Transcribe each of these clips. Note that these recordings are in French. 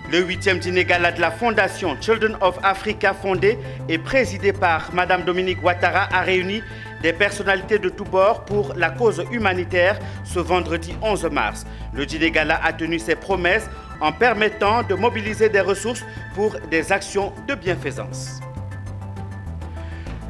Le 8e dîner gala de la Fondation Children of Africa, fondée et présidée par Mme Dominique Ouattara, a réuni des personnalités de tous bords pour la cause humanitaire ce vendredi 11 mars. Le dîner gala a tenu ses promesses en permettant de mobiliser des ressources pour des actions de bienfaisance.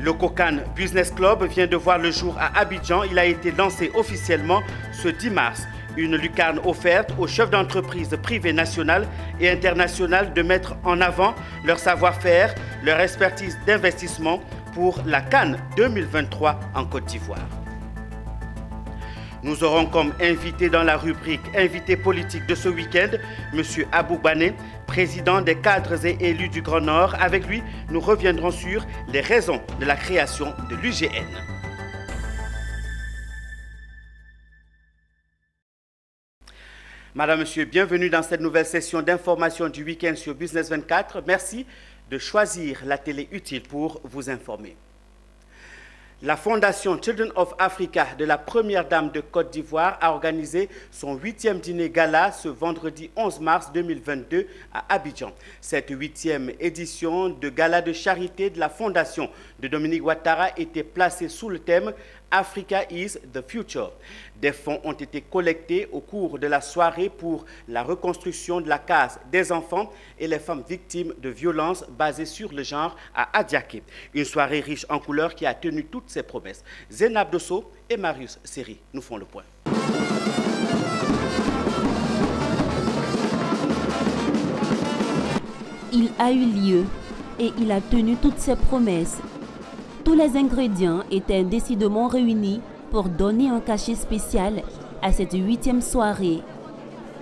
Le Kokan Business Club vient de voir le jour à Abidjan. Il a été lancé officiellement ce 10 mars. Une lucarne offerte aux chefs d'entreprise privées nationales et internationales de mettre en avant leur savoir-faire, leur expertise d'investissement pour la Cannes 2023 en Côte d'Ivoire. Nous aurons comme invité dans la rubrique Invité politique de ce week-end, M. Abou Bané, président des cadres et élus du Grand Nord. Avec lui, nous reviendrons sur les raisons de la création de l'UGN. Madame, Monsieur, bienvenue dans cette nouvelle session d'information du week-end sur Business 24. Merci de choisir la télé utile pour vous informer. La Fondation Children of Africa de la Première Dame de Côte d'Ivoire a organisé son 8e dîner gala ce vendredi 11 mars 2022 à Abidjan. Cette 8e édition de gala de charité de la Fondation de Dominique Ouattara était placée sous le thème Africa is the future. Des fonds ont été collectés au cours de la soirée pour la reconstruction de la case des enfants et les femmes victimes de violences basées sur le genre à Adiaké. Une soirée riche en couleurs qui a tenu toutes ses promesses. Zénab Dosso et Marius Seri nous font le point. Il a eu lieu et il a tenu toutes ses promesses. Tous les ingrédients étaient décidément réunis pour donner un cachet spécial à cette 8e soirée.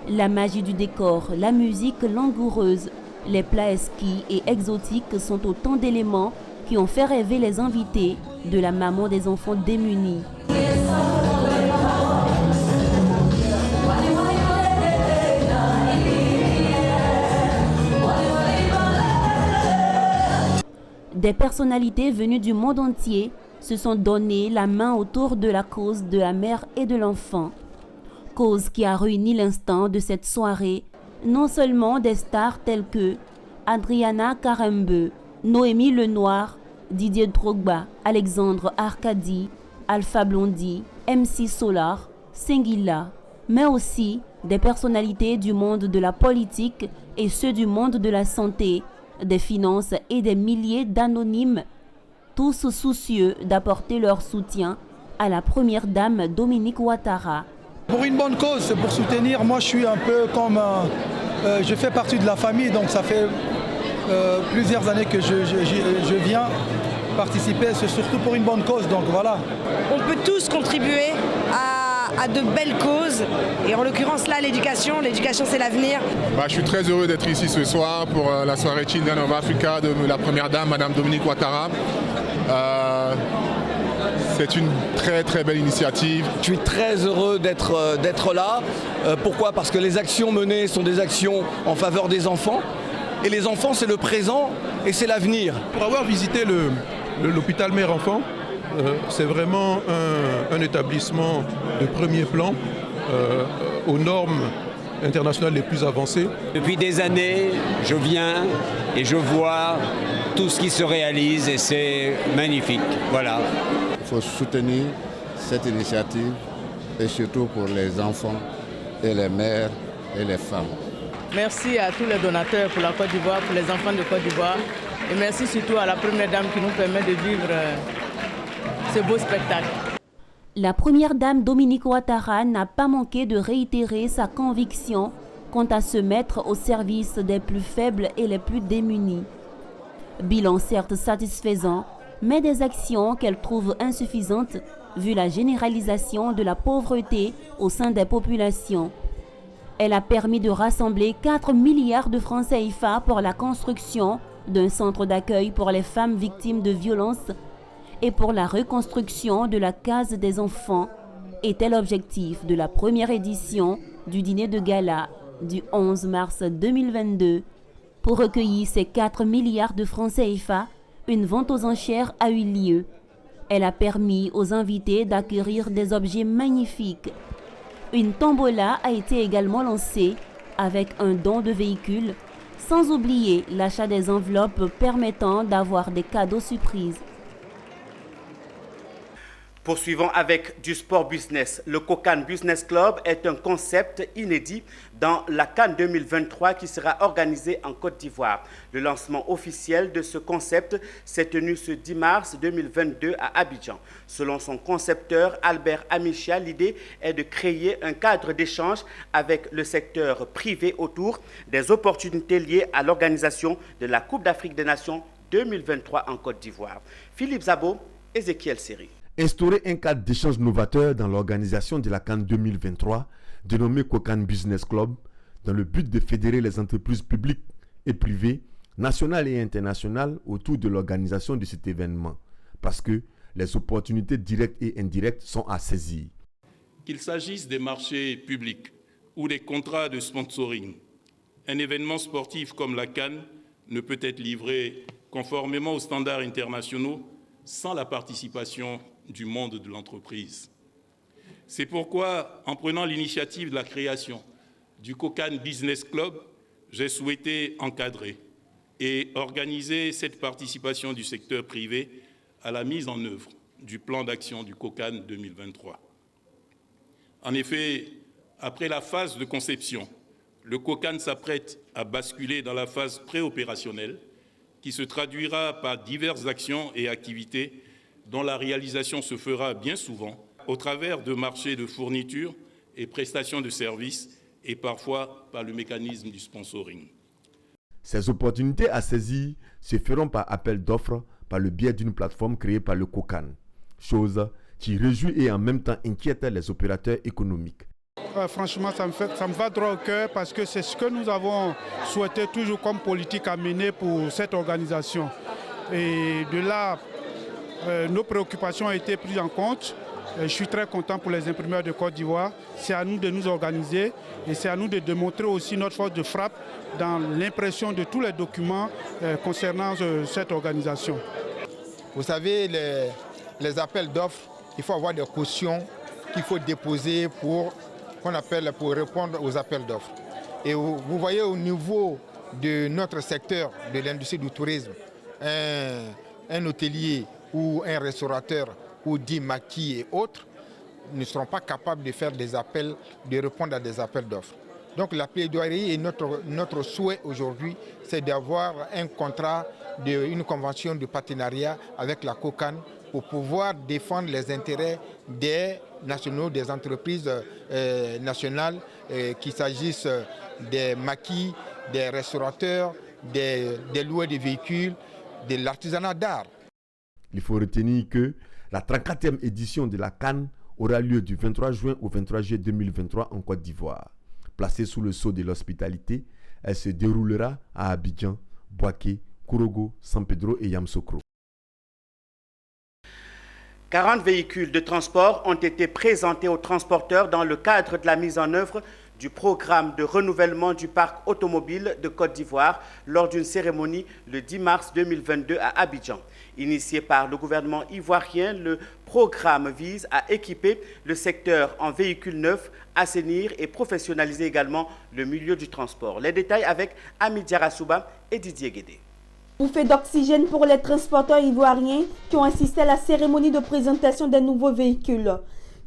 La magie du décor, la musique langoureuse, les plats exquis et exotiques sont autant d'éléments qui ont fait rêver les invités de la maman des enfants démunis. Des personnalités venues du monde entier se sont donné la main autour de la cause de la mère et de l'enfant. Cause qui a réuni l'instant de cette soirée, non seulement des stars telles que Adriana Karembe, Noémie Lenoir, Didier Drogba, Alexandre Arcadi, Alpha Blondy, MC Solar, Singila, mais aussi des personnalités du monde de la politique et ceux du monde de la santé, des finances et des milliers d'anonymes, tous soucieux d'apporter leur soutien à la Première Dame Dominique Ouattara. Pour une bonne cause, c'est pour soutenir. Moi, je suis un peu comme... je fais partie de la famille, donc ça fait plusieurs années que je viens participer. C'est surtout pour une bonne cause, donc voilà. On peut tous contribuer à de belles causes, et en l'occurrence là l'éducation c'est l'avenir. Je suis très heureux d'être ici ce soir pour la soirée Children of Africa de la Première Dame, Madame Dominique Ouattara. C'est une très très belle initiative. Je suis très heureux d'être là. Pourquoi ? Parce que les actions menées sont des actions en faveur des enfants, et les enfants c'est le présent et c'est l'avenir. Pour avoir visité l'hôpital mère-enfant, c'est vraiment un établissement de premier plan aux normes internationales les plus avancées. Depuis des années, je viens et je vois tout ce qui se réalise et c'est magnifique. Voilà. Il faut soutenir cette initiative et surtout pour les enfants et les mères et les femmes. Merci à tous les donateurs pour la Côte d'Ivoire, pour les enfants de Côte d'Ivoire et merci surtout à la Première Dame qui nous permet de vivre ce beau spectacle. La Première Dame Dominique Ouattara n'a pas manqué de réitérer sa conviction quant à se mettre au service des plus faibles et les plus démunis. Bilan certes satisfaisant, mais des actions qu'elle trouve insuffisantes vu la généralisation de la pauvreté au sein des populations. Elle a permis de rassembler 4 milliards de francs CFA pour la construction d'un centre d'accueil pour les femmes victimes de violences et pour la reconstruction de la case des enfants, était l'objectif de la première édition du dîner de gala du 11 mars 2022. Pour recueillir ces 4 milliards de francs CFA, une vente aux enchères a eu lieu. Elle a permis aux invités d'acquérir des objets magnifiques. Une tombola a été également lancée avec un don de véhicule Sans oublier l'achat des enveloppes permettant d'avoir des cadeaux surprises. Poursuivons avec du sport business. Le COCAN Business Club est un concept inédit dans la CAN 2023 qui sera organisée en Côte d'Ivoire. Le lancement officiel de ce concept s'est tenu ce 10 mars 2022 à Abidjan. Selon son concepteur Albert Amichia, l'idée est de créer un cadre d'échange avec le secteur privé autour des opportunités liées à l'organisation de la Coupe d'Afrique des Nations 2023 en Côte d'Ivoire. Philippe Zabo, Ézéchiel Seri. Instaurer un cadre d'échange novateur dans l'organisation de la CAN 2023, dénommé COCAN Business Club, dans le but de fédérer les entreprises publiques et privées, nationales et internationales, autour de l'organisation de cet événement, parce que les opportunités directes et indirectes sont à saisir. Qu'il s'agisse des marchés publics ou des contrats de sponsoring, un événement sportif comme la CAN ne peut être livré conformément aux standards internationaux sans la participation du monde de l'entreprise. C'est pourquoi, en prenant l'initiative de la création du COCAN Business Club, j'ai souhaité encadrer et organiser cette participation du secteur privé à la mise en œuvre du plan d'action du COCAN 2023. En effet, après la phase de conception, le COCAN s'apprête à basculer dans la phase préopérationnelle qui se traduira par diverses actions et activités dont la réalisation se fera bien souvent au travers de marchés de fournitures et prestations de services et parfois par le mécanisme du sponsoring. Ces opportunités à saisir se feront par appel d'offres par le biais d'une plateforme créée par le COCAN, chose qui réjouit et en même temps inquiète les opérateurs économiques. Franchement, ça me va droit au cœur parce que c'est ce que nous avons souhaité toujours comme politique à mener pour cette organisation. Et de là, nos préoccupations ont été prises en compte. Je suis très content pour les imprimeurs de Côte d'Ivoire. C'est à nous de nous organiser et c'est à nous de démontrer aussi notre force de frappe dans l'impression de tous les documents concernant cette organisation. Vous savez, les appels d'offres, il faut avoir des cautions qu'il faut déposer pour répondre aux appels d'offres. Et vous voyez au niveau de notre secteur de l'industrie du tourisme, un hôtelier ou un restaurateur ou des maquis et autres ne seront pas capables de faire des appels, de répondre à des appels d'offres. Donc la plaidoirie et notre souhait aujourd'hui, c'est d'avoir un contrat, une convention de partenariat avec la COCAN pour pouvoir défendre les intérêts des nationaux, des entreprises nationales, qu'il s'agisse des maquis, des restaurateurs, des loueurs de véhicules, de l'artisanat d'art. Il faut retenir que la 34e édition de la CAN aura lieu du 23 juin au 23 juillet 2023 en Côte d'Ivoire. Placée sous le sceau de l'hospitalité, elle se déroulera à Abidjan, Bouaké, Kourogo, San Pedro et Yamoussoukro. 40 véhicules de transport ont été présentés aux transporteurs dans le cadre de la mise en œuvre du programme de renouvellement du parc automobile de Côte d'Ivoire lors d'une cérémonie le 10 mars 2022 à Abidjan. Initié par le gouvernement ivoirien, le programme vise à équiper le secteur en véhicules neufs, assainir et professionnaliser également le milieu du transport. Les détails avec Ami Diarasouba et Didier Guédé. Bouffée d'oxygène pour les transporteurs ivoiriens qui ont assisté à la cérémonie de présentation des nouveaux véhicules.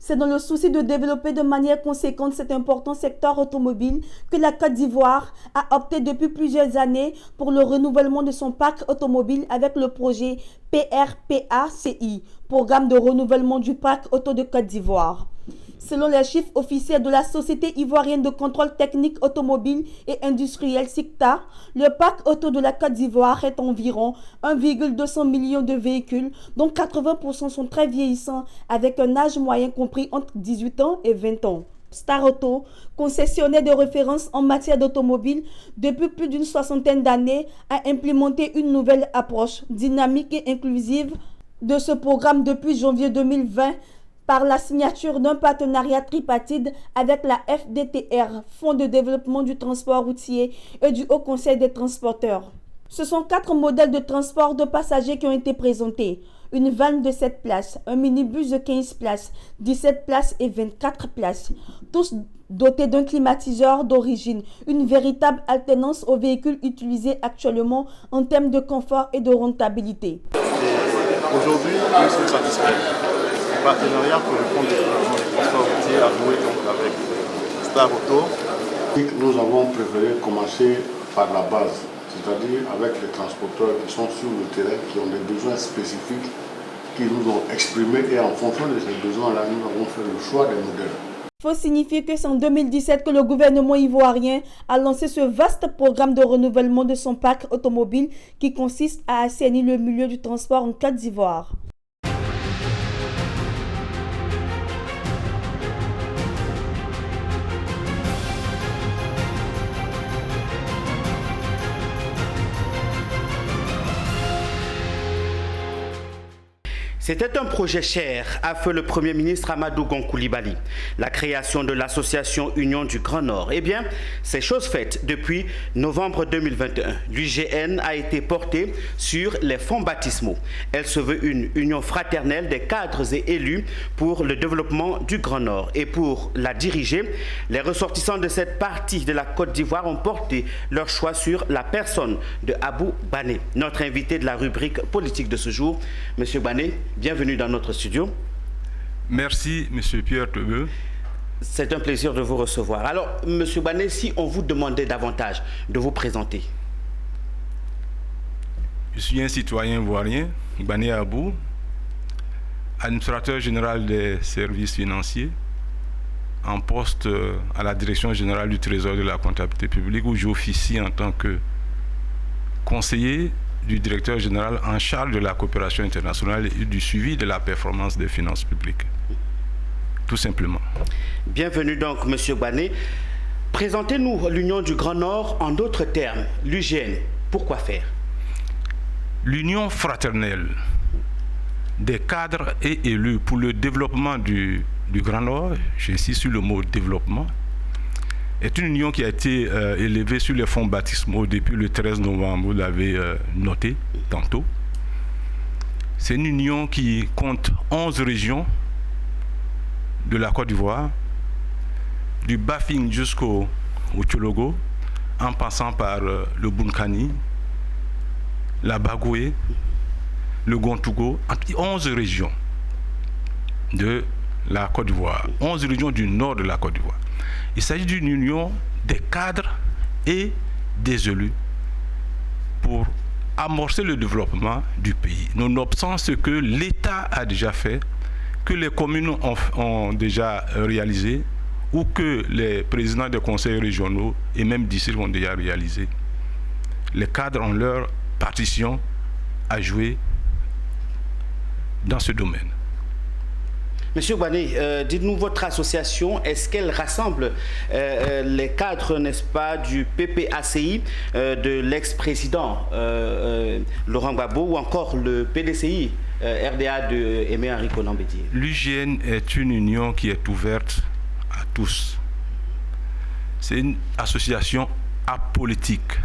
C'est dans le souci de développer de manière conséquente cet important secteur automobile que la Côte d'Ivoire a opté depuis plusieurs années pour le renouvellement de son parc automobile avec le projet PRPACI, Programme de renouvellement du parc auto de Côte d'Ivoire. Selon les chiffres officiels de la Société ivoirienne de contrôle technique automobile et industriel SICTA, le parc auto de la Côte d'Ivoire est environ 1,200 millions de véhicules, dont 80% sont très vieillissants avec un âge moyen compris entre 18 ans et 20 ans. Star Auto, concessionnaire de référence en matière d'automobile depuis plus d'une soixantaine d'années, a implémenté une nouvelle approche dynamique et inclusive de ce programme depuis janvier 2020 par la signature d'un partenariat tripartite avec la FDTR, Fonds de développement du transport routier et du Haut Conseil des transporteurs. Ce sont 4 modèles de transport de passagers qui ont été présentés. une vanne de 7 places, un minibus de 15 places, 17 places et 24 places. Tous dotés d'un climatiseur d'origine, une véritable alternance aux véhicules utilisés actuellement en termes de confort et de rentabilité. Aujourd'hui, nous sommes satisfaits du partenariat que le Fonds de développement des transports routiers a noué avec Star Auto. Nous avons préféré commencer par la base, c'est-à-dire avec les transporteurs qui sont sur le terrain, qui ont des besoins spécifiques, qui nous ont exprimés et en fonction de ces besoins-là, nous avons fait le choix des modèles. Il faut signifier que c'est en 2017 que le gouvernement ivoirien a lancé ce vaste programme de renouvellement de son parc automobile qui consiste à assainir le milieu du transport en Côte d'Ivoire. C'était un projet cher, a fait le Premier ministre Amadou Gon Coulibaly. La création de l'association Union du Grand Nord. Eh bien, c'est chose faite depuis novembre 2021. L'UGN a été portée sur les fonds baptismaux. Elle se veut une union fraternelle des cadres et élus pour le développement du Grand Nord. Et pour la diriger, les ressortissants de cette partie de la Côte d'Ivoire ont porté leur choix sur la personne de Abou Bané. Notre invité de la rubrique politique de ce jour, M. Bané, bienvenue dans notre studio. Merci, M. Pierre Tebeu. C'est un plaisir de vous recevoir. Alors, M. Bané, si on vous demandait davantage de vous présenter. Je suis un citoyen ivoirien, Bané Abou, administrateur général des services financiers, en poste à la direction générale du Trésor de la comptabilité publique, où j'officie en tant que conseiller du directeur général en charge de la coopération internationale et du suivi de la performance des finances publiques. Tout simplement. Bienvenue donc, M. Bané. Présentez-nous l'Union du Grand Nord en d'autres termes, l'UGN. Pourquoi faire? L'union fraternelle des cadres et élus pour le développement du Grand Nord, j'insiste sur le mot développement, est une union qui a été élevée sur les fonds baptismaux depuis le 13 novembre, vous l'avez noté tantôt. C'est une union qui compte 11 régions de la Côte d'Ivoire, du Bafing jusqu'au Tchologo, en passant par le Bunkani, la Bagoué, le Gontougo, 11 régions de la Côte d'Ivoire, 11 régions du nord de la Côte d'Ivoire. Il s'agit d'une union des cadres et des élus pour amorcer le développement du pays, nonobstant ce que l'État a déjà fait, que les communes ont déjà réalisé ou que les présidents des conseils régionaux et même districts ont déjà réalisé. Les cadres ont leur partition à jouer dans ce domaine. Monsieur Bané, dites-nous, votre association, est-ce qu'elle rassemble les cadres, n'est-ce pas, du PPACI, de l'ex-président Laurent Gbagbo, ou encore le PDCI, RDA de Aimé Henri Konan Bédié? L'UGN est une union qui est ouverte à tous. C'est une association apolitique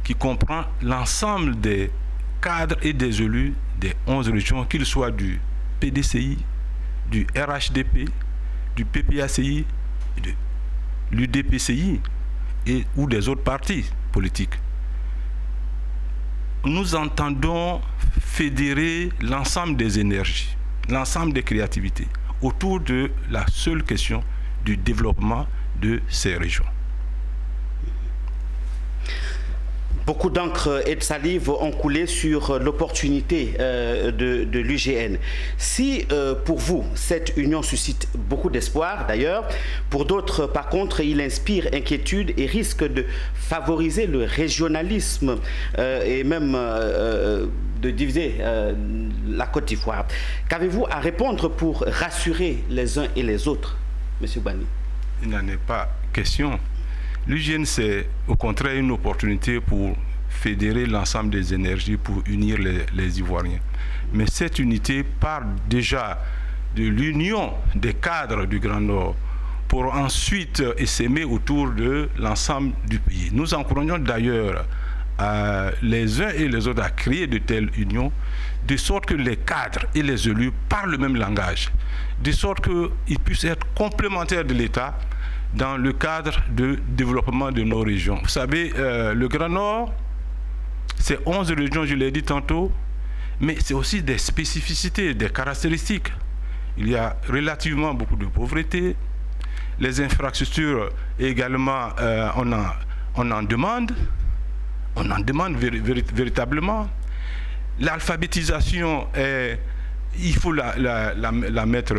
qui comprend l'ensemble des cadres et des élus des 11 régions, qu'ils soient du PDCI, du RHDP, du PPACI, de l'UDPCI ou des autres partis politiques. Nous entendons fédérer l'ensemble des énergies, l'ensemble des créativités autour de la seule question du développement de ces régions. Beaucoup d'encre et de salive ont coulé sur l'opportunité de l'UGN. Si pour vous, cette union suscite beaucoup d'espoir, d'ailleurs, pour d'autres, par contre, il inspire inquiétude et risque de favoriser le régionalisme et même de diviser la Côte d'Ivoire. Qu'avez-vous à répondre pour rassurer les uns et les autres, M. Bané? Il n'en est pas question. L'UGN, c'est au contraire une opportunité pour fédérer l'ensemble des énergies pour unir les Ivoiriens. Mais cette unité part déjà de l'union des cadres du Grand Nord pour ensuite essaimer autour de l'ensemble du pays. Nous encourageons d'ailleurs les uns et les autres à créer de telles unions de sorte que les cadres et les élus parlent le même langage, de sorte qu'ils puissent être complémentaires de l'État dans le cadre de développement de nos régions. Vous savez, le Grand Nord, c'est 11 régions, je l'ai dit tantôt, mais c'est aussi des spécificités, des caractéristiques. Il y a relativement beaucoup de pauvreté. Les infrastructures également, on en demande véritablement. L'alphabétisation, il faut la mettre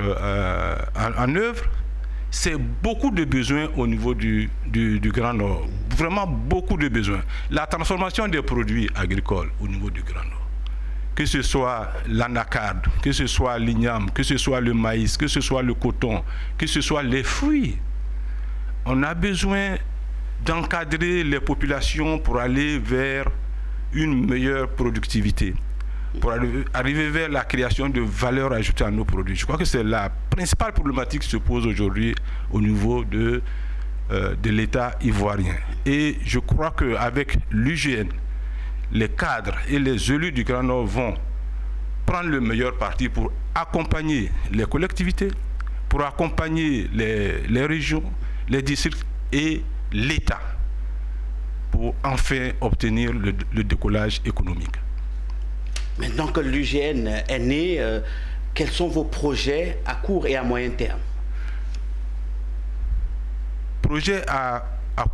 en œuvre. C'est beaucoup de besoins au niveau du Grand Nord. Vraiment beaucoup de besoins. La transformation des produits agricoles au niveau du Grand Nord. Que ce soit l'anacarde, que ce soit l'igname, que ce soit le maïs, que ce soit le coton, que ce soit les fruits. On a besoin d'encadrer les populations pour aller vers une meilleure productivité, pour arriver vers la création de valeur ajoutée à nos produits. Je crois que c'est la principale problématique qui se pose aujourd'hui au niveau de l'État ivoirien. Et je crois qu'avec l'UGN, les cadres et les élus du Grand Nord vont prendre le meilleur parti pour accompagner les collectivités, pour accompagner les régions, les districts et l'État pour enfin obtenir le décollage économique. Maintenant que l'UGN est né, quels sont vos projets à court et à moyen terme? Projet à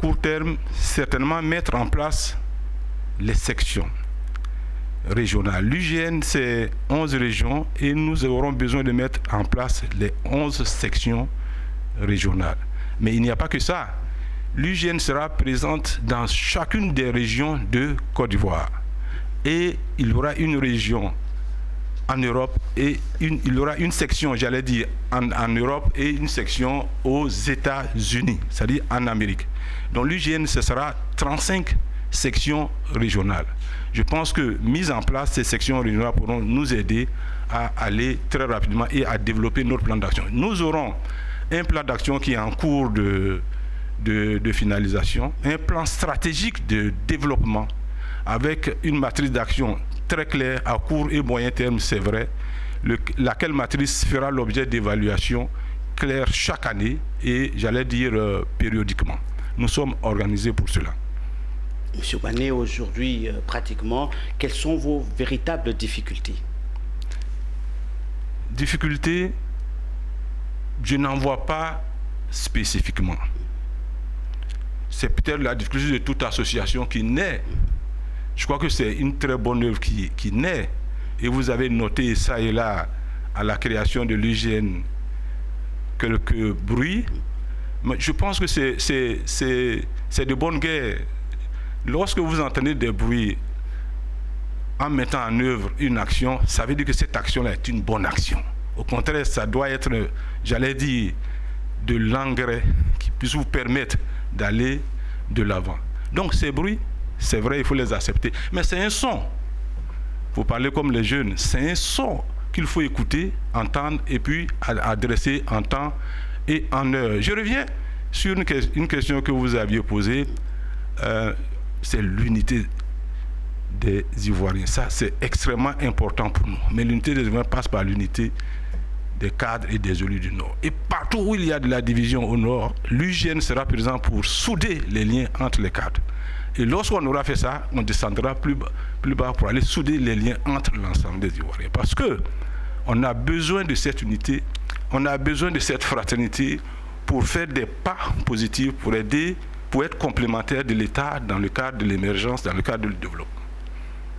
court terme, certainement mettre en place les sections régionales. L'UGN, c'est 11 régions et nous aurons besoin de mettre en place les 11 sections régionales. Mais il n'y a pas que ça. L'UGN sera présente dans chacune des régions de Côte d'Ivoire. Et il y aura une région en Europe et il y aura une section, j'allais dire, en Europe et une section aux États-Unis, c'est-à-dire en Amérique. Donc l'UGN, ce sera 35 sections régionales. Je pense que mise en place, ces sections régionales pourront nous aider à aller très rapidement et à développer notre plan d'action. Nous aurons un plan d'action qui est en cours de finalisation, un plan stratégique de développement avec une matrice d'action très claire à court et moyen terme, c'est vrai, laquelle matrice fera l'objet d'évaluations claires chaque année et, j'allais dire, périodiquement. Nous sommes organisés pour cela. Monsieur Bané, aujourd'hui, pratiquement, quelles sont vos véritables difficultés? Difficultés, je n'en vois pas spécifiquement. C'est peut-être la difficulté de toute association qui naît. Je crois que c'est une très bonne œuvre qui naît. Et vous avez noté ça et là, à la création de l'UGN, quelques bruits. Mais je pense que c'est de bonne guerre. Lorsque vous entendez des bruits en mettant en œuvre une action, ça veut dire que cette action-là est une bonne action. Au contraire, ça doit être, j'allais dire, de l'engrais qui puisse vous permettre d'aller de l'avant. Donc ces bruits, c'est vrai, il faut les accepter. Mais c'est un son. Vous parlez comme les jeunes. C'est un son qu'il faut écouter, entendre et puis adresser en temps et en heure. Je reviens sur une question que vous aviez posée. C'est l'unité des Ivoiriens. Ça, c'est extrêmement important pour nous. Mais l'unité des Ivoiriens passe par l'unité des cadres et des élus du Nord. Et partout où il y a de la division au Nord, l'UGN sera présent pour souder les liens entre les cadres. Et lorsqu'on aura fait ça, on descendra plus bas pour aller souder les liens entre l'ensemble des Ivoiriens. Parce qu'on a besoin de cette unité, on a besoin de cette fraternité pour faire des pas positifs, pour aider, pour être complémentaire de l'État dans le cadre de l'émergence, dans le cadre du développement.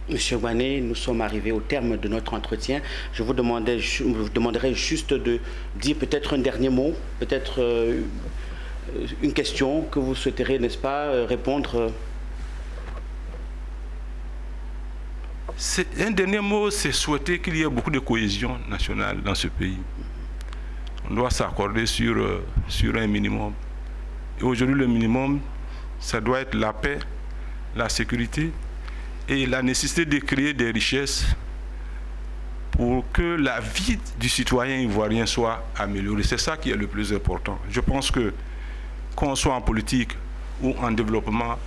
Monsieur Bané, nous sommes arrivés au terme de notre entretien. Je vous demanderai juste de dire peut-être un dernier mot, peut-être une question que vous souhaiterez, n'est-ce pas, répondre. Un dernier mot, c'est souhaiter qu'il y ait beaucoup de cohésion nationale dans ce pays. On doit s'accorder sur un minimum. Et aujourd'hui, le minimum, ça doit être la paix, la sécurité et la nécessité de créer des richesses pour que la vie du citoyen ivoirien soit améliorée. C'est ça qui est le plus important. Je pense que qu'on soit en politique ou en développement,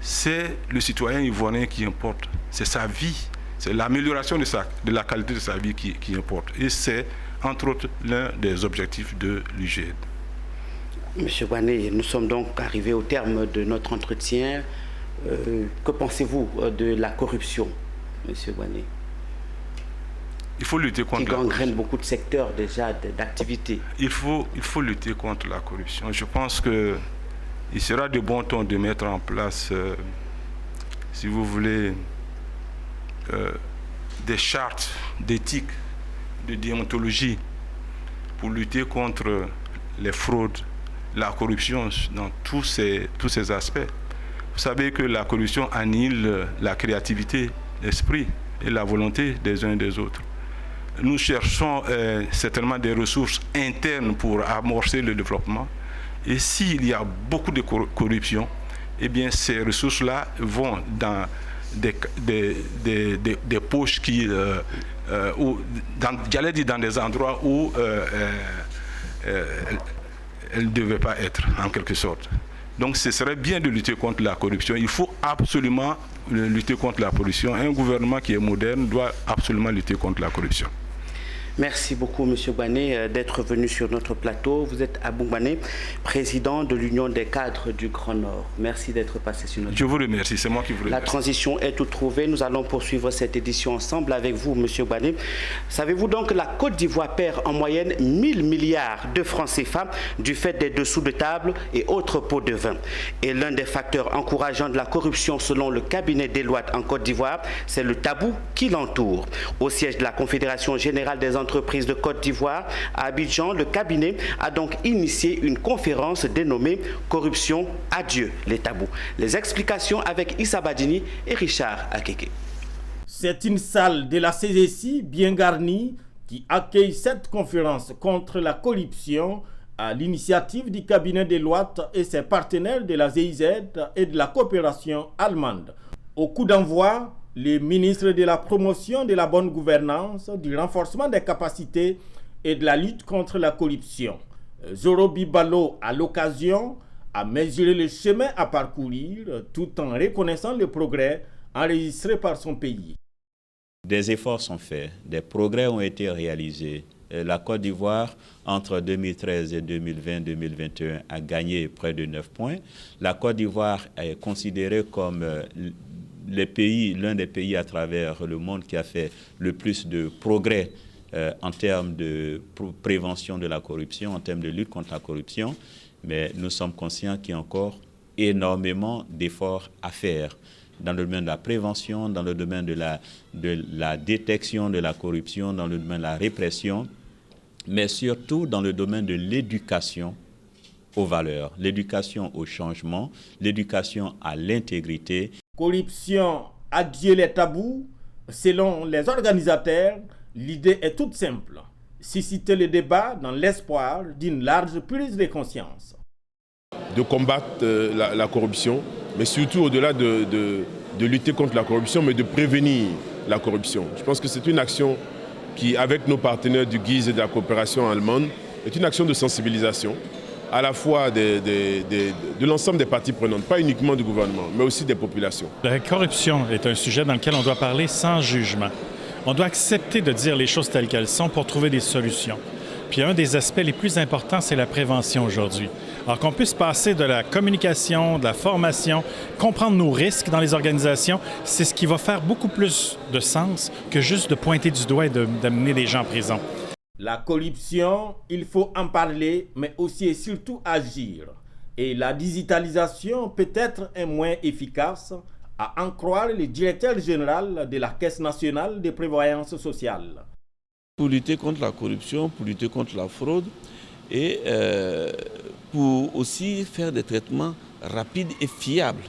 c'est le citoyen ivoirien qui importe. C'est sa vie C'est l'amélioration de la qualité de sa vie qui importe. Et c'est, entre autres, l'un des objectifs de l'UGED. Monsieur Gouané, nous sommes donc arrivés au terme de notre entretien. Que pensez-vous de la corruption, Monsieur Gouané? Il faut lutter contre qui gangrène beaucoup de secteurs déjà d'activité. Il faut lutter contre la corruption. Je pense qu'il sera de bon ton de mettre en place, si vous voulez, des chartes d'éthique, de déontologie pour lutter contre les fraudes, la corruption dans tous ces aspects. Vous savez que la corruption annihile la créativité, l'esprit et la volonté des uns et des autres. Nous cherchons certainement des ressources internes pour amorcer le développement. Et s'il y a beaucoup de corruption, eh bien ces ressources-là vont dans des poches j'allais dire dans des endroits où elles ne devaient pas être, en quelque sorte. Donc ce serait bien de lutter contre la corruption. Il faut absolument lutter contre la corruption. Un gouvernement qui est moderne doit absolument lutter contre la corruption. Merci beaucoup, M. Gouané, d'être venu sur notre plateau. Vous êtes Abou Gouané, président de l'Union des cadres du Grand Nord. Merci d'être passé sur notre plateau. Je vous remercie, c'est moi qui vous remercie. La transition est toute trouvée. Nous allons poursuivre cette édition ensemble avec vous, M. Gouané. Savez-vous donc que la Côte d'Ivoire perd en moyenne 1000 milliards de francs CFA du fait des dessous de table et autres pots de vin. Et l'un des facteurs encourageants de la corruption, selon le cabinet Deloitte en Côte d'Ivoire, c'est le tabou qui l'entoure. Au siège de la Confédération générale des entreprises de Côte d'Ivoire, à Abidjan, le cabinet a donc initié une conférence dénommée « Corruption, adieu les tabous ». Les explications avec Issa Badini et Richard Akeke. C'est une salle de la CGC bien garnie qui accueille cette conférence contre la corruption à l'initiative du cabinet Deloitte et ses partenaires de la GIZ et de la coopération allemande. Au coup d'envoi, les ministres de la promotion de la bonne gouvernance, du renforcement des capacités et de la lutte contre la corruption. Zoro Bibalo, à l'occasion, a mesuré le chemin à parcourir tout en reconnaissant le progrès enregistré par son pays. Des efforts sont faits, des progrès ont été réalisés. La Côte d'Ivoire, entre 2013 et 2020-2021, a gagné près de 9 points. La Côte d'Ivoire est considérée comme l'un des pays à travers le monde qui a fait le plus de progrès en termes de prévention de la corruption, en termes de lutte contre la corruption. Mais nous sommes conscients qu'il y a encore énormément d'efforts à faire dans le domaine de la prévention, dans le domaine de la détection de la corruption, dans le domaine de la répression, mais surtout dans le domaine de l'éducation aux valeurs, l'éducation au changement, l'éducation à l'intégrité. Corruption, adieu les tabous. Selon les organisateurs, l'idée est toute simple. Susciter le débat dans l'espoir d'une large prise de conscience. De combattre la corruption, mais surtout au-delà de lutter contre la corruption, mais de prévenir la corruption. Je pense que c'est une action qui, avec nos partenaires du GIZ et de la coopération allemande, est une action de sensibilisation, à la fois de l'ensemble des parties prenantes, pas uniquement du gouvernement, mais aussi des populations. La corruption est un sujet dans lequel on doit parler sans jugement. On doit accepter de dire les choses telles qu'elles sont pour trouver des solutions. Puis un des aspects les plus importants, c'est la prévention aujourd'hui. Alors qu'on puisse passer de la communication, de la formation, comprendre nos risques dans les organisations, c'est ce qui va faire beaucoup plus de sens que juste de pointer du doigt et d'amener des gens en prison. La corruption, il faut en parler, mais aussi et surtout agir. Et la digitalisation peut être un moyen efficace, à en croire le directeur général de la Caisse nationale de prévoyance sociale. Pour lutter contre la corruption, pour lutter contre la fraude et pour aussi faire des traitements rapides et fiables.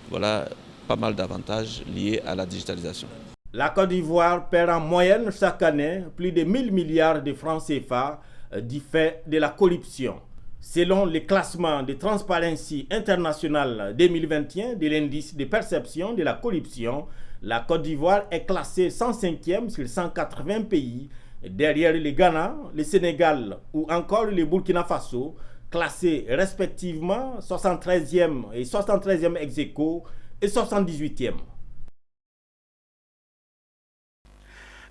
Voilà pas mal d'avantages liés à la digitalisation. La Côte d'Ivoire perd en moyenne chaque année plus de 1000 milliards de francs CFA du fait de la corruption. Selon le classement de Transparency International 2021 de l'indice de perception de la corruption, la Côte d'Ivoire est classée 105e sur 180 pays, derrière le Ghana, le Sénégal ou encore le Burkina Faso, classés respectivement 73e et 73e ex aequo et 78e.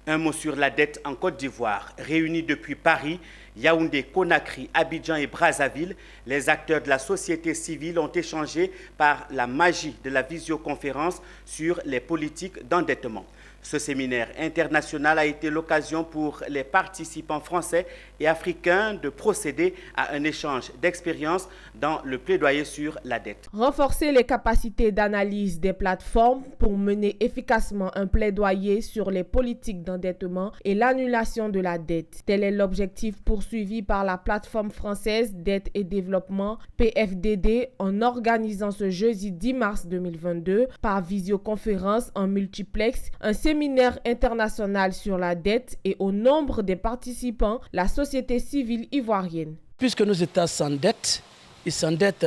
Un mot sur la dette en Côte d'Ivoire. Réunis depuis Paris, Yaoundé, Conakry, Abidjan et Brazzaville, les acteurs de la société civile ont échangé par la magie de la visioconférence sur les politiques d'endettement. Ce séminaire international a été l'occasion pour les participants français et africains de procéder à un échange d'expériences dans le plaidoyer sur la dette. Renforcer les capacités d'analyse des plateformes pour mener efficacement un plaidoyer sur les politiques d'endettement et l'annulation de la dette. Tel est l'objectif poursuivi par la plateforme française Dette et Développement PFDD en organisant ce jeudi 10 mars 2022 par visioconférence en multiplex un séminaire international sur la dette et au nombre des participants, la société civile ivoirienne. Puisque nos États s'endettent, ils s'endettent,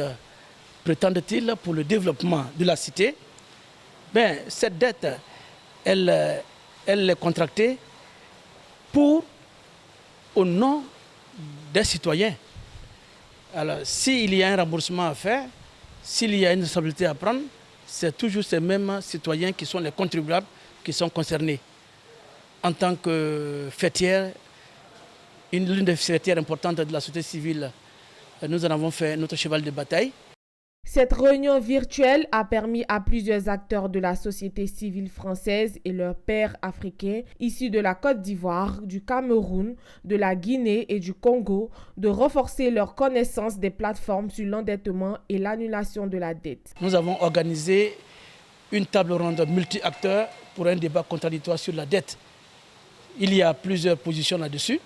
prétendent-ils, pour le développement de la cité, cette dette, elle est contractée au nom des citoyens. Alors, s'il y a un remboursement à faire, s'il y a une responsabilité à prendre, c'est toujours ces mêmes citoyens qui sont les contribuables qui sont concernés. En tant que fêtière, l'une des fêtières importantes de la société civile, nous en avons fait notre cheval de bataille. Cette réunion virtuelle a permis à plusieurs acteurs de la société civile française et leurs pairs africains issus de la Côte d'Ivoire, du Cameroun, de la Guinée et du Congo de renforcer leur connaissance des plateformes sur l'endettement et l'annulation de la dette. Nous avons organisé une table ronde multi-acteurs pour un débat contradictoire sur la dette. Il y a plusieurs positions là-dessus.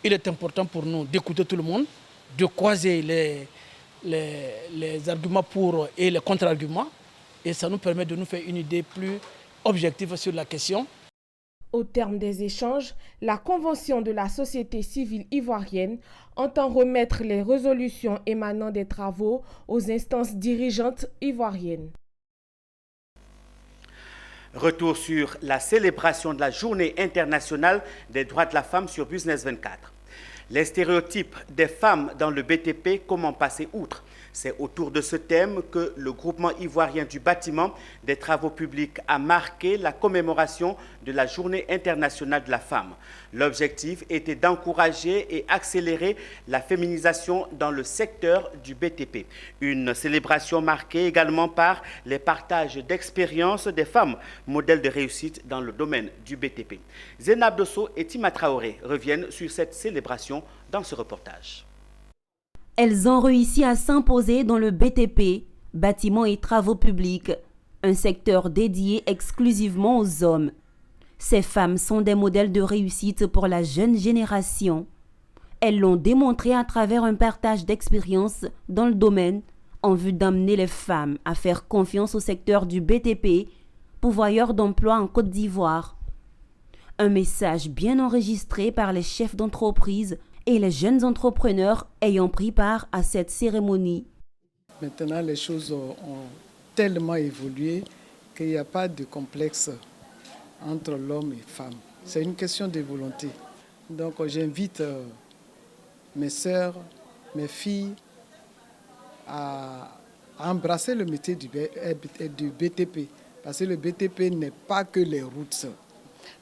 Il est important pour nous d'écouter tout le monde, de croiser les arguments pour et les contre-arguments. Et ça nous permet de nous faire une idée plus objective sur la question. Au terme des échanges, la Convention de la société civile ivoirienne entend remettre les résolutions émanant des travaux aux instances dirigeantes ivoiriennes. Retour sur la célébration de la Journée internationale des droits de la femme sur Business 24. Les stéréotypes des femmes dans le BTP, comment passer outre? C'est autour de ce thème que le groupement ivoirien du bâtiment des travaux publics a marqué la commémoration de la Journée internationale de la femme. L'objectif était d'encourager et accélérer la féminisation dans le secteur du BTP. Une célébration marquée également par les partages d'expériences des femmes, modèles de réussite dans le domaine du BTP. Zénab Dosso et Tima Traoré reviennent sur cette célébration dans ce reportage. Elles ont réussi à s'imposer dans le BTP, bâtiments et travaux publics, un secteur dédié exclusivement aux hommes. Ces femmes sont des modèles de réussite pour la jeune génération. Elles l'ont démontré à travers un partage d'expériences dans le domaine en vue d'amener les femmes à faire confiance au secteur du BTP, pourvoyeur d'emploi en Côte d'Ivoire. Un message bien enregistré par les chefs d'entreprise et les jeunes entrepreneurs ayant pris part à cette cérémonie. Maintenant, les choses ont tellement évolué qu'il n'y a pas de complexe entre l'homme et la femme. C'est une question de volonté. Donc j'invite mes sœurs, mes filles à embrasser le métier du BTP. Parce que le BTP n'est pas que les routes.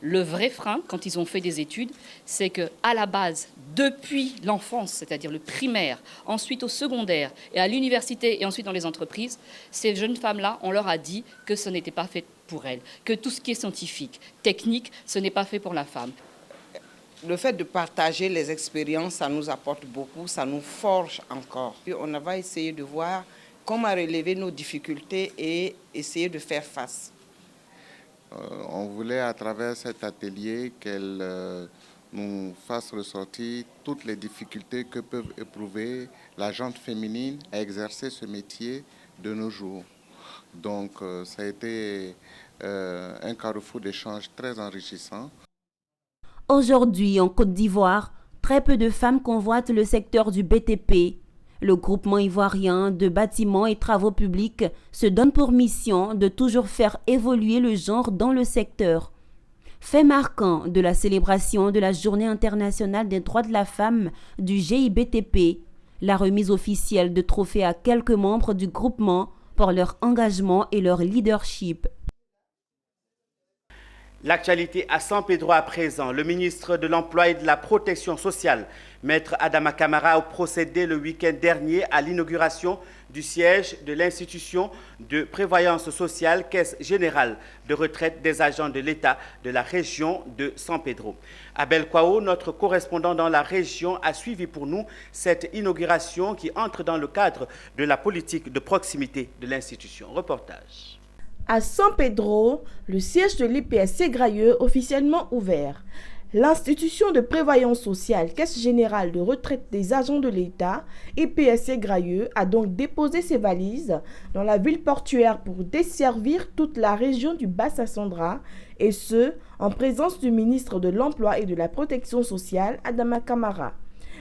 Le vrai frein, quand ils ont fait des études, c'est qu'à la base, depuis l'enfance, c'est-à-dire le primaire, ensuite au secondaire et à l'université et ensuite dans les entreprises, ces jeunes femmes-là, on leur a dit que ce n'était pas fait pour elles, que tout ce qui est scientifique, technique, ce n'est pas fait pour la femme. Le fait de partager les expériences, ça nous apporte beaucoup, ça nous forge encore. Puis on va essayer de voir comment relever nos difficultés et essayer de faire face. On voulait à travers cet atelier qu'elle nous fasse ressortir toutes les difficultés que peuvent éprouver la gente féminine à exercer ce métier de nos jours. Donc ça a été un carrefour d'échanges très enrichissant. Aujourd'hui, en Côte d'Ivoire, très peu de femmes convoitent le secteur du BTP. Le groupement ivoirien de bâtiments et travaux publics se donne pour mission de toujours faire évoluer le genre dans le secteur. Fait marquant de la célébration de la Journée internationale des droits de la femme du GIBTP, la remise officielle de trophées à quelques membres du groupement pour leur engagement et leur leadership. L'actualité à San Pedro à présent. Le ministre de l'Emploi et de la Protection sociale, Maître Adama Camara, a procédé le week-end dernier à l'inauguration du siège de l'institution de prévoyance sociale Caisse générale de retraite des agents de l'État de la région de San Pedro. Abel Kwao, notre correspondant dans la région, a suivi pour nous cette inauguration qui entre dans le cadre de la politique de proximité de l'institution. Reportage. À San Pedro, le siège de l'IPSC Grailleux officiellement ouvert. L'institution de prévoyance sociale Caisse générale de retraite des agents de l'État, IPSC Grailleux, a donc déposé ses valises dans la ville portuaire pour desservir toute la région du Bas-Sassandra, et ce, en présence du ministre de l'Emploi et de la Protection sociale, Adama Camara.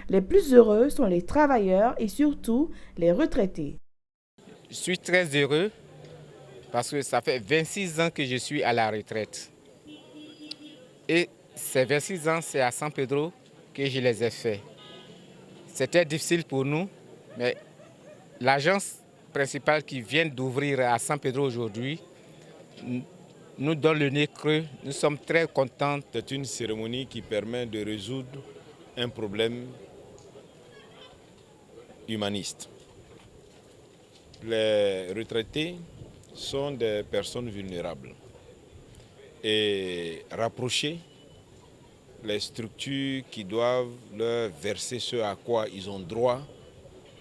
Les plus heureux sont les travailleurs et surtout les retraités. Je suis très heureux parce que ça fait 26 ans que je suis à la retraite. Et ces 26 ans, c'est à San Pedro que je les ai faits. C'était difficile pour nous, mais l'agence principale qui vient d'ouvrir à San Pedro aujourd'hui nous donne le nez creux. Nous sommes très contents. C'est une cérémonie qui permet de résoudre un problème humaniste. Les retraités sont des personnes vulnérables et rapprocher les structures qui doivent leur verser ce à quoi ils ont droit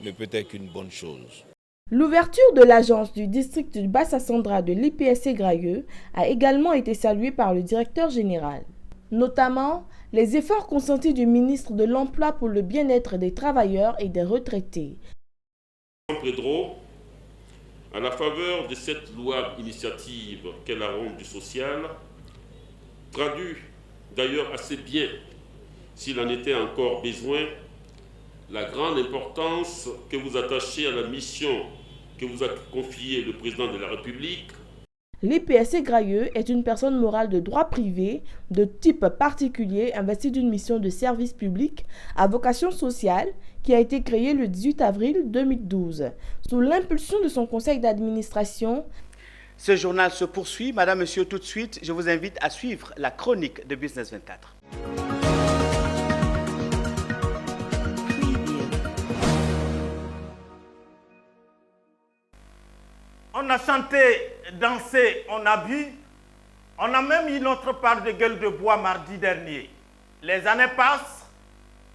ne peut être qu'une bonne chose. L'ouverture de l'agence du district du Bas-Sassandra de l'IPSC Grailleux a également été saluée par le directeur général. Notamment, les efforts consentis du ministre de l'Emploi pour le bien-être des travailleurs et des retraités. San Pedro, à la faveur de cette louable initiative qu'est la ronde du social, traduit d'ailleurs assez bien, s'il en était encore besoin, la grande importance que vous attachez à la mission que vous a confiée le président de la République. L'IPSC Grailleux est une personne morale de droit privé, de type particulier, investie d'une mission de service public à vocation sociale qui a été créée le 18 avril 2012, sous l'impulsion de son conseil d'administration. Ce journal se poursuit. Madame, Monsieur, tout de suite, je vous invite à suivre la chronique de Business 24. On a chanté, dansé, on a bu, on a même eu notre part de gueule de bois mardi dernier. Les années passent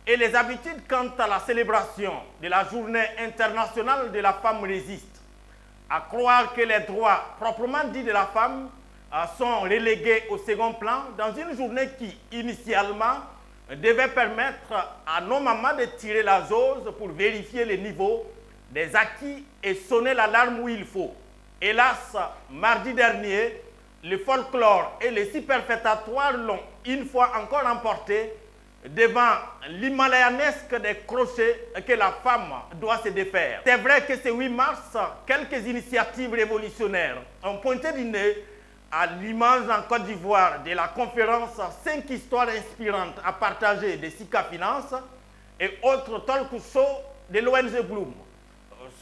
et les habitudes quant à la célébration de la journée internationale de la femme résistent. À croire que les droits proprement dits de la femme sont relégués au second plan dans une journée qui, initialement, devait permettre à nos mamans de tirer la jauge pour vérifier les niveaux des acquis et sonner l'alarme où il faut. Hélas, mardi dernier, le folklore et les superfétatoires l'ont une fois encore emporté devant l'himalayanesque des crochets que la femme doit se défaire. C'est vrai que ce 8 mars, quelques initiatives révolutionnaires ont pointé du nez à l'image en Côte d'Ivoire de la conférence 5 histoires inspirantes à partager de Sika Finance et autres talk shows de l'ONG Bloom.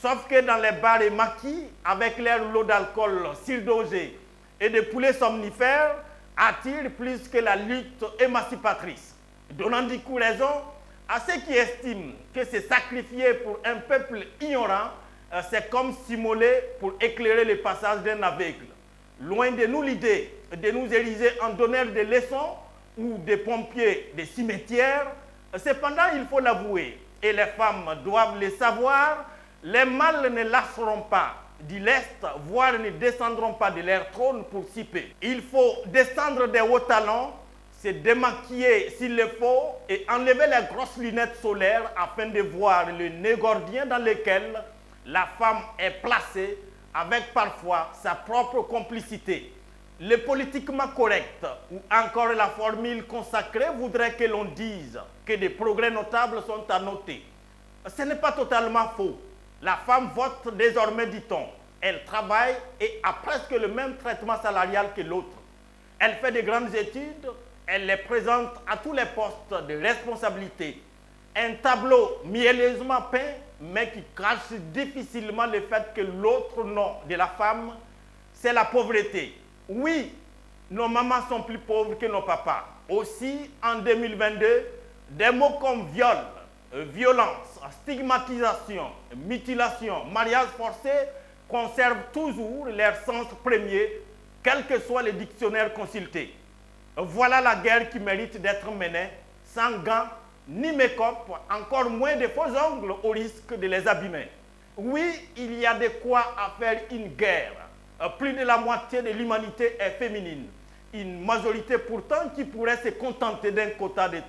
Sauf que dans les bars et maquis, avec leur lot d'alcool surdosé et de poulets somnifères, attirent plus que la lutte émancipatrice. Donnant du coup raison à ceux qui estiment que se sacrifier pour un peuple ignorant, c'est comme s'immoler pour éclairer le passage d'un aveugle. Loin de nous l'idée de nous ériger en donneurs de leçons ou des pompiers des cimetières, cependant il faut l'avouer, et les femmes doivent le savoir, les mâles ne lâcheront pas du lest, voire ne descendront pas de leur trône pour siper. Il faut descendre des hauts talons, se démaquiller s'il le faut et enlever les grosses lunettes solaires afin de voir le nez gordien dans lequel la femme est placée avec parfois sa propre complicité. Le politiquement correct ou encore la formule consacrée voudrait que l'on dise que des progrès notables sont à noter. Ce n'est pas totalement faux. La femme vote désormais, dit-on. Elle travaille et a presque le même traitement salarial que l'autre. Elle fait de grandes études, elle les présente à tous les postes de responsabilité. Un tableau mielleusement peint, mais qui cache difficilement le fait que l'autre nom de la femme, c'est la pauvreté. Oui, nos mamans sont plus pauvres que nos papas. Aussi, en 2022, des mots comme viol, violence, stigmatisation, mutilation, mariage forcé conservent toujours leur sens premier, quels que soient les dictionnaires consultés. Voilà la guerre qui mérite d'être menée sans gants ni make-up, encore moins de faux ongles au risque de les abîmer. Oui, il y a de quoi à faire une guerre. Plus de la moitié de l'humanité est féminine. Une majorité pourtant qui pourrait se contenter d'un quota de 30%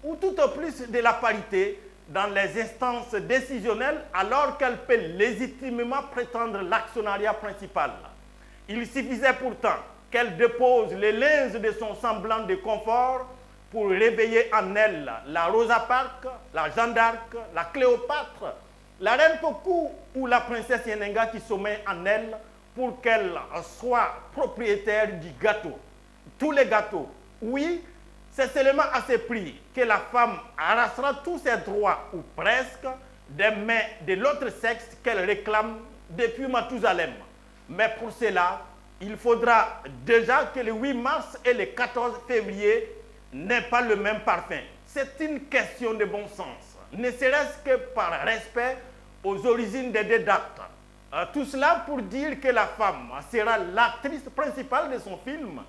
ou tout au plus de la parité dans les instances décisionnelles alors qu'elle peut légitimement prétendre l'actionnariat principal. Il suffisait pourtant qu'elle dépose les linges de son semblant de confort pour réveiller en elle la Rosa Parks, la Jeanne d'Arc, la Cléopâtre, la reine Kokou ou la princesse Yenenga qui sommeille en elle pour qu'elle soit propriétaire du gâteau. Tous les gâteaux, oui, c'est seulement à ce prix que la femme arrachera tous ses droits, ou presque, des mains de l'autre sexe qu'elle réclame depuis Mathusalem. Mais pour cela, il faudra déjà que le 8 mars et le 14 février n'aient pas le même parfum. C'est une question de bon sens, ne serait-ce que par respect aux origines des deux dates. Tout cela pour dire que la femme sera l'actrice principale de son film.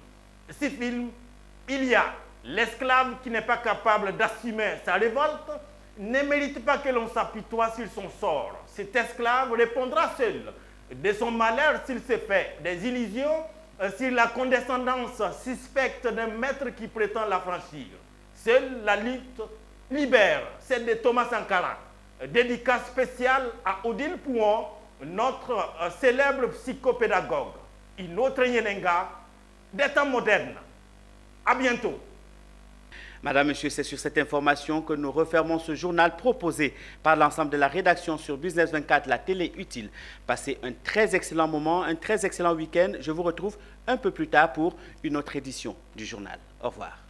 Ce film, il y a l'esclave qui n'est pas capable d'assumer sa révolte, ne mérite pas que l'on s'apitoie sur son sort. Cet esclave répondra seul de son malheur s'il se fait des illusions sur la condescendance suspecte d'un maître qui prétend la franchir. Seule la lutte libère, celle de Thomas Sankara. Dédicace spéciale à Odile Pouon, notre célèbre psychopédagogue. Une autre Yenenga des temps modernes. À bientôt. Madame, Monsieur, c'est sur cette information que nous refermons ce journal proposé par l'ensemble de la rédaction sur Business 24, la télé utile. Passez un très excellent moment, un très excellent week-end. Je vous retrouve un peu plus tard pour une autre édition du journal. Au revoir.